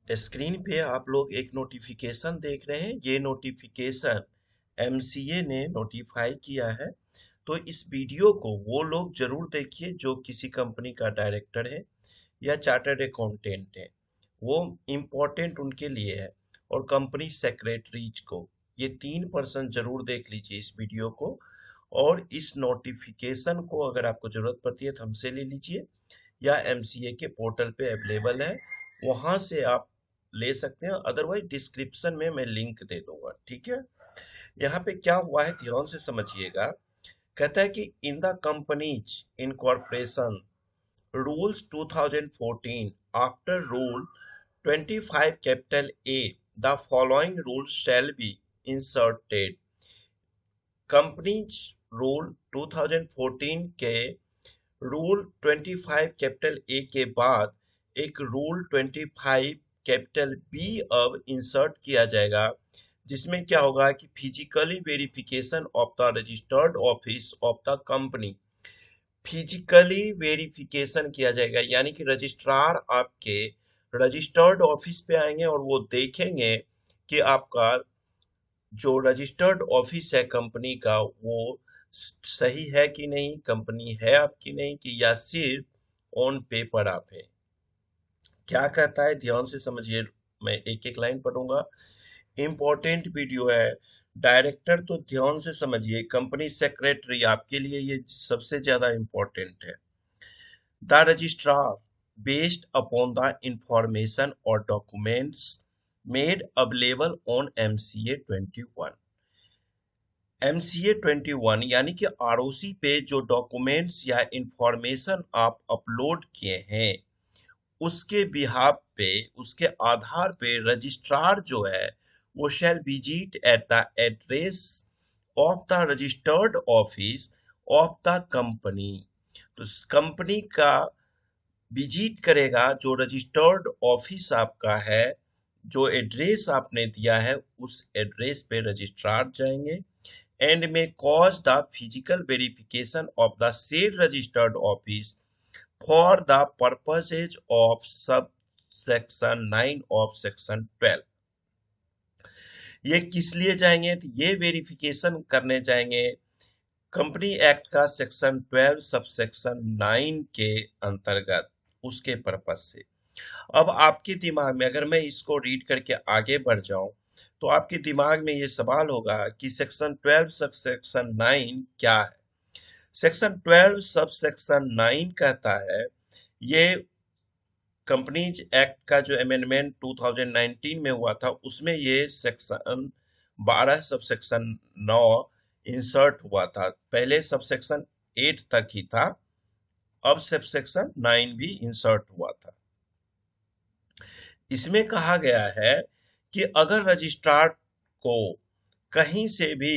Screen पे आप लोग एक नोटिफिकेशन देख रहे हैं। ये नोटिफिकेशन एमसीए ने नोटिफाई किया है। तो इस वीडियो को वो लोग जरूर देखिए जो किसी कंपनी का डायरेक्टर है या चार्टर्ड अकाउंटेंट है। वो इम्पोर्टेंट उनके लिए है। और कंपनी सेक्रेटरीज को, ये 3% जरूर देख लीजिए इस वीडियो को। और इस नोटिफिकेशन को अगर आपको जरूरत पड़ती है तो हमसे ले लीजिए, या एमसीए के पोर्टल पे अवेलेबल है, वहां से आप ले सकते हैं। अदरवाइज डिस्क्रिप्शन में मैं लिंक दे दूंगा, ठीक है। यहाँ पे क्या हुआ है ध्यान से समझिएगा। कहता है कि in the companies incorporation rules 2014 after rule 25 capital A the following rules shall be inserted. Companies rule 2014 के रूल 25 कैपिटल ए के बाद एक रूल 25 कैपिटल बी अब इंसर्ट किया जाएगा, जिसमें क्या होगा कि physically verification of the registered office of the company. Physically verification किया जाएगा, यानी कि रजिस्ट्रार आपके रजिस्टर्ड ऑफिस पे आएंगे और वो देखेंगे कि आपका जो रजिस्टर्ड ऑफिस है कंपनी का वो सही है कि नहीं, कंपनी है आपकी नहीं, कि या सिर्फ ऑन पेपर आप है। क्या कहता है ध्यान से समझिए। मैं एक एक लाइन पढ़ूंगा। इंपॉर्टेंट वीडियो है। डायरेक्टर तो ध्यान से समझिए, कंपनी सेक्रेटरी आपके लिए ये सबसे ज्यादा इंपॉर्टेंट है। The registrar based upon the information और documents made available on MCA 21। MCA 21 यानी कि आरओसी पे जो डॉक्यूमेंट्स या इंफॉर्मेशन आप अपलोड किए हैं, उसके बिहाफ पे, उसके आधार पे रजिस्ट्रार जो है वो shall visit at the address of the registered office of the company. तो कंपनी का विजिट करेगा, जो रजिस्टर्ड ऑफिस आपका है, जो एड्रेस आपने दिया है उस एड्रेस पे रजिस्ट्रार जाएंगे and may cause the physical verification of the said registered office for the purposes of subsection 9 of section 12। ये किस लिए जाएंगे? तो ये वेरिफिकेशन करने जाएंगे कंपनी एक्ट का सेक्शन 12 सबसेक्शन 9 के अंतर्गत, उसके पर्पज से। अब आपके दिमाग में अगर मैं इसको रीड करके आगे बढ़ जाऊं तो आपके दिमाग में ये सवाल होगा कि सेक्शन 12 सब सेक्शन 9 क्या है। सेक्शन 12 सब सेक्शन 9 कहता है, ये कंपनीज एक्ट का जो अमेंडमेंट 2019 में हुआ था उसमें ये सेक्शन 12 सब सेक्शन 9 इंसर्ट हुआ था। पहले सब सेक्शन 8 तक ही था, अब सब सेक्शन 9 भी इंसर्ट हुआ था। इसमें कहा गया है कि अगर रजिस्ट्रार को कहीं से भी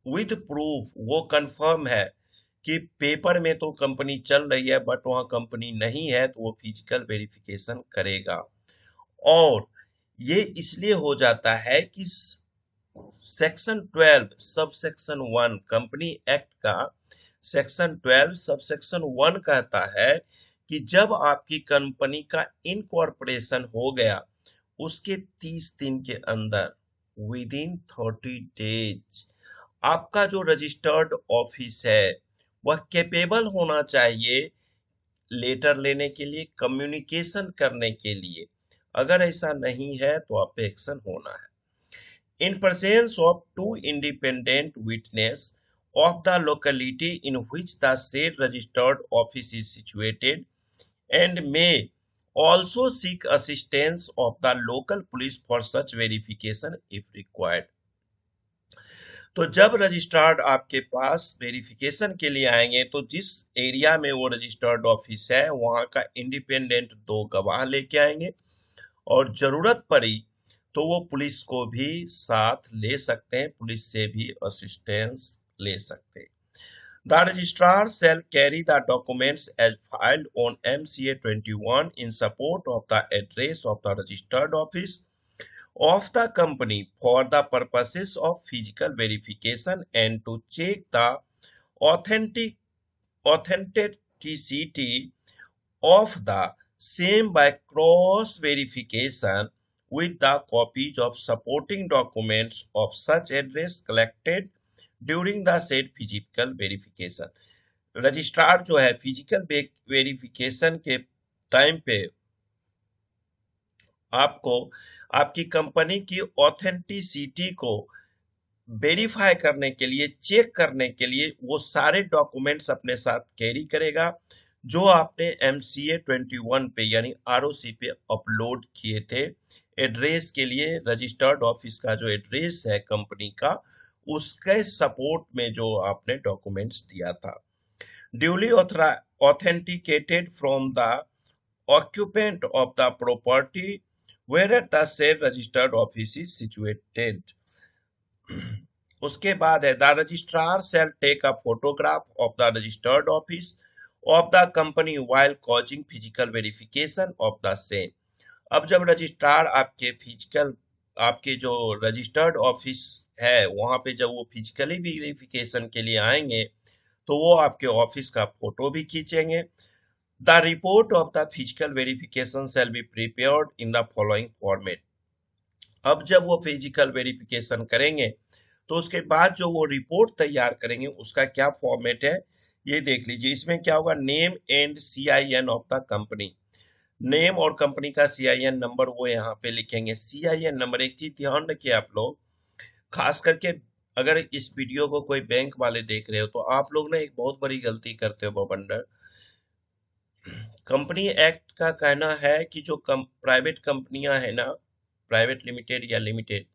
विद प्रूफ वो कंफर्म है कि पेपर में तो कंपनी चल रही है बट वहां कंपनी नहीं है, तो वो फिजिकल वेरिफिकेशन करेगा। और ये इसलिए हो जाता है कि section 12 sub section 1 company act का सेक्शन 12 सब सेक्शन 1 कहता है कि जब आपकी कंपनी का इनकॉर्पोरेशन हो गया उसके 30 दिन के अंदर, विद इन 30 डेज, आपका जो रजिस्टर्ड ऑफिस है वह कैपेबल होना चाहिए लेटर लेने के लिए, कम्युनिकेशन करने के लिए। अगर ऐसा नहीं है तो आप पे एक्शन होना है। In presence of two independent witnesses of the locality in which the said registered office is situated, and may also seek assistance of the local police for such verification if required। तो जब registered आपके पास verification के लिए आएंगे तो जिस area में वो रजिस्टर्ड ऑफिस है वहां का इंडिपेंडेंट 2 गवाह लेके आएंगे, और जरूरत पड़ी तो वो पुलिस को भी साथ ले सकते हैं, पुलिस से भी असिस्टेंस ले सकते हैं। The registrar shall carry the documents as filed on MCA 21 in support of the address of the registered office of the company for the purposes of physical verification and to check the authentic authenticity of the same by cross verification with the copies of supporting documents of such address collected during the said physical verification. Registrar जो है physical verification के time पे आपको आपकी company की authenticity को verify करने के लिए, चेक करने के लिए वो सारे डॉक्यूमेंट्स अपने साथ कैरी करेगा जो आपने MCA 21 पे यानी ROC पे अपलोड किए थे। एड्रेस के लिए रजिस्टर्ड ऑफिस का जो एड्रेस है कंपनी का, उसके सपोर्ट में जो आपने डॉक्यूमेंट्स दिया था, duly authenticated from the occupant of the property where the said registered office is situated. उसके बाद है the registrar shall take a photograph of the registered office of the company while causing physical verification of the same. अब जब registrar आपके जो registered office है वहां पे जब वो फिजिकली वेरिफिकेशन के लिए आएंगे तो वो आपके ऑफिस का फोटो भी खींचेंगे। The report of the physical verification shall be prepared in the following format. अब जब वो फिजिकल वेरिफिकेशन करेंगे तो उसके बाद जो वो रिपोर्ट तैयार करेंगे उसका क्या फॉर्मेट है ये देख लीजिए। इसमें क्या होगा, name and CIN of the company. Name और कंपनी का CIN नंबर वो यहाँ पे लिखेंगे। CIN नंबर, एक चीज ध्यान रखिए आप लोग, खास करके अगर इस वीडियो को कोई बैंक वाले देख रहे हो तो आप लोग ना एक बहुत बड़ी गलती करते हो बवंडर। कंपनी एक्ट का कहना है कि जो प्राइवेट कंपनियां है ना, प्राइवेट लिमिटेड या लिमिटेड,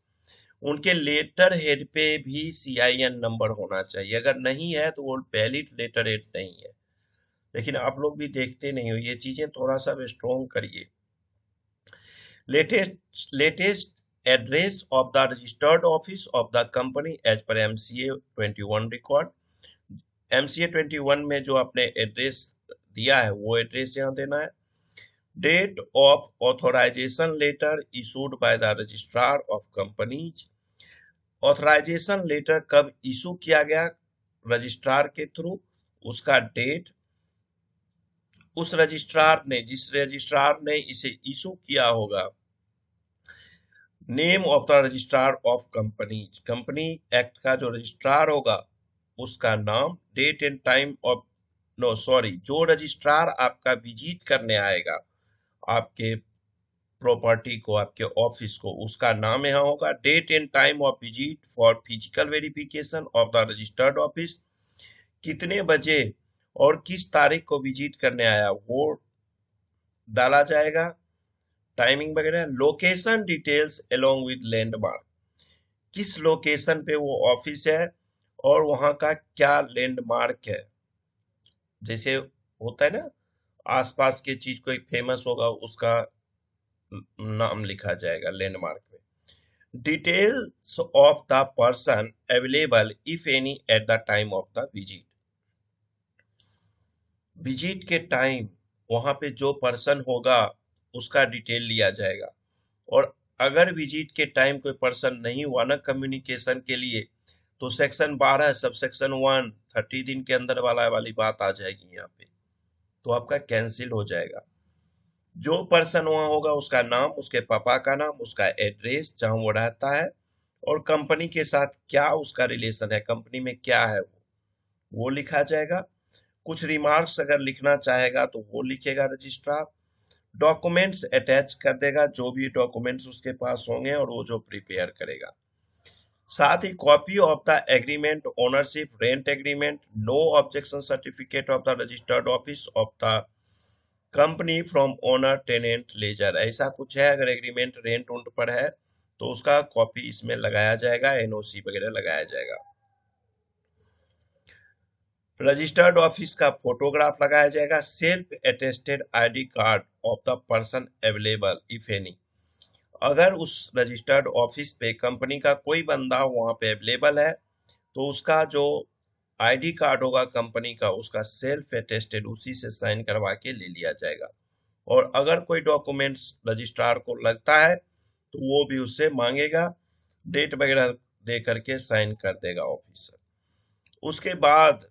उनके लेटर हेड पे भी CIN नंबर होना चाहिए। अगर नहीं है तो वो वैलिड लेटर हेड नहीं है। लेकिन आप लोग भी देखते नहीं हो, ये चीजें थोड़ा सा स्ट्रॉन्ग करिए। Latest address of the registered office of the company as per MCA 21 record. MCA 21 में जो आपने एड्रेस दिया है वो एड्रेस यहाँ देना है। Date of authorization letter issued by the registrar of companies. Authorization letter कब इशू किया गया रजिस्ट्रार के थ्रू, उसका डेट, उस रजिस्ट्रार ने, जिस रजिस्ट्रार ने इसे इशू किया होगा, name of the registrar of companies, company act का जो रजिस्ट्रार होगा उसका नाम, date and time of, no sorry, जो रजिस्ट्रार आपका विजिट करने आएगा आपके प्रॉपर्टी को, आपके ऑफिस को, उसका नाम यहाँ होगा। Date and time of visit for physical verification of the registered office, कितने बजे और किस तारीख को विजिट करने आया वो डाला जाएगा, टाइमिंग वगैरह। Location details along with landmark, किस लोकेशन पे वो ऑफिस है और वहां का क्या लैंडमार्क है। जैसे होता है ना, आसपास के चीज कोई फेमस होगा उसका नाम लिखा जाएगा लैंडमार्क में। Details of the person available if any at the time of the visit, visit के टाइम वहां पे जो पर्सन होगा उसका डिटेल लिया जाएगा। और अगर विजिट के टाइम कोई पर्सन नहीं हुआ ना कम्युनिकेशन के लिए, तो सेक्शन 12 सबसेक्शन 1 30 दिन के अंदर वाली बात आ जाएगी यहाँ पे, तो आपका कैंसिल हो जाएगा। जो पर्सन वहां होगा उसका नाम, उसके पापा का नाम, उसका एड्रेस जहां वो रहता है, और कंपनी के साथ क्या उसका रिलेशन है, कंपनी में क्या है वो लिखा जाएगा। कुछ रिमार्क्स अगर लिखना चाहेगा तो वो लिखेगा रजिस्ट्रार। डॉक्यूमेंट्स अटैच कर देगा, जो भी डॉक्यूमेंट्स उसके पास होंगे और वो जो प्रिपेयर करेगा। साथ ही copy of the agreement, ownership, rent agreement, no objection certificate of the registered office of the company from owner tenant ledger, ऐसा कुछ है। अगर एग्रीमेंट रेंट उंट पर है तो उसका कॉपी इसमें लगाया जाएगा, NOC वगैरह लगाया जाएगा। रजिस्टर्ड ऑफिस का फोटोग्राफ लगाया जाएगा। Self attested ID card of the person available if any, अगर उस रजिस्टर्ड ऑफिस पे कंपनी का कोई बंदा वहां पे अवेलेबल है तो उसका जो ID कार्ड होगा कंपनी का, उसका सेल्फ अटेस्टेड, उसी से साइन करवा के ले लिया जाएगा। और अगर कोई डॉक्यूमेंट्स रजिस्ट्रार को लगता है तो वो भी उससे मांगेगा, डेट वगैरह दे करके साइन कर देगा ऑफिसर। उसके बाद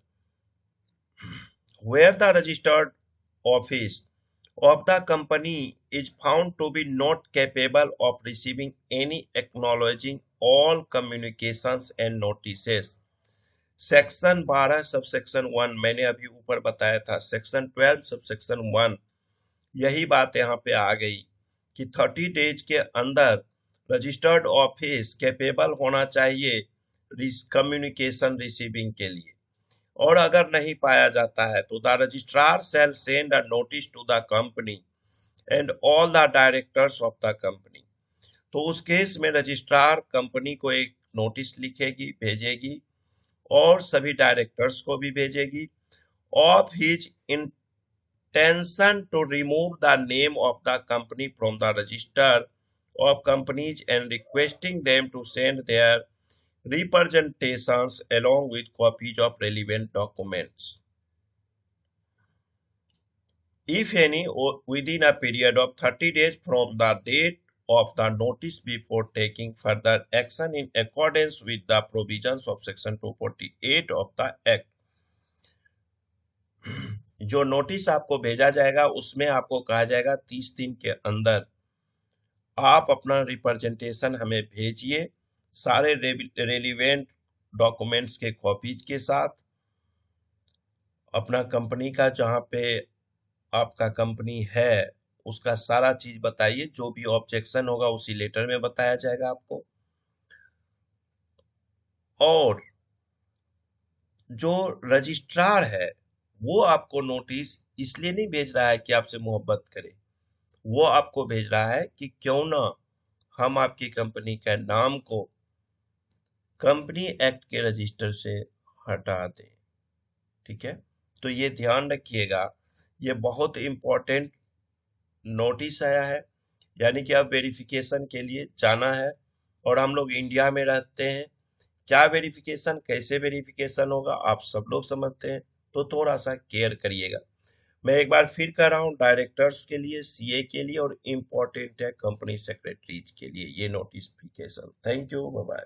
where the registered office of the company is found to be not capable of receiving any acknowledging all communications and notices। Section 12 sub section 1 मैंने अभी ऊपर बताया था, सेक्शन 12 सब सेक्शन 1 यही बात यहाँ पे आ गई कि 30 डेज के अंदर रजिस्टर्ड ऑफिस कैपेबल होना चाहिए कम्युनिकेशन रिसीविंग के लिए। और अगर नहीं पाया जाता है तो the registrar shall send a notice to the company and all the directors of the company. तो उस केस में रजिस्ट्रार कंपनी को एक नोटिस लिखेगी, भेजेगी और सभी डायरेक्टर्स को भी भेजेगी of his intention to remove the name of the company from the register of companies and requesting them to send their representations along with copies of relevant documents, if any, within a period of 30 days from the date of the notice before taking further action in accordance with the provisions of section 248 of the act। जो notice आपको भेजा जाएगा उसमें आपको कहा जाएगा 30 दिन के अंदर आप अपना रिप्रेजेंटेशन हमें भेजिए सारे रेलिवेंट डॉक्यूमेंट्स के कॉपीज के साथ, अपना कंपनी का जहाँ पे आपका कंपनी है उसका सारा चीज बताइए, जो भी ऑब्जेक्शन होगा उसी लेटर में बताया जाएगा आपको। और जो रजिस्ट्रार है वो आपको नोटिस इसलिए नहीं भेज रहा है कि आपसे मोहब्बत करे, वो आपको भेज रहा है कि क्यों ना हम आपकी कंपनी के नाम को कंपनी एक्ट के रजिस्टर से हटा दें। ठीक है, तो ये ध्यान रखिएगा, ये बहुत इंपॉर्टेंट नोटिस आया है, यानी कि अब वेरिफिकेशन के लिए जाना है और हम लोग इंडिया में रहते हैं। क्या वेरिफिकेशन, कैसे वेरिफिकेशन होगा आप सब लोग समझते हैं, तो थोड़ा सा केयर करिएगा। मैं एक बार फिर कर रहा हूँ, डायरेक्टर्स के लिए, सीए के लिए और इम्पोर्टेंट है कंपनी सेक्रेटरीज के लिए ये notification. Thank you, bye bye.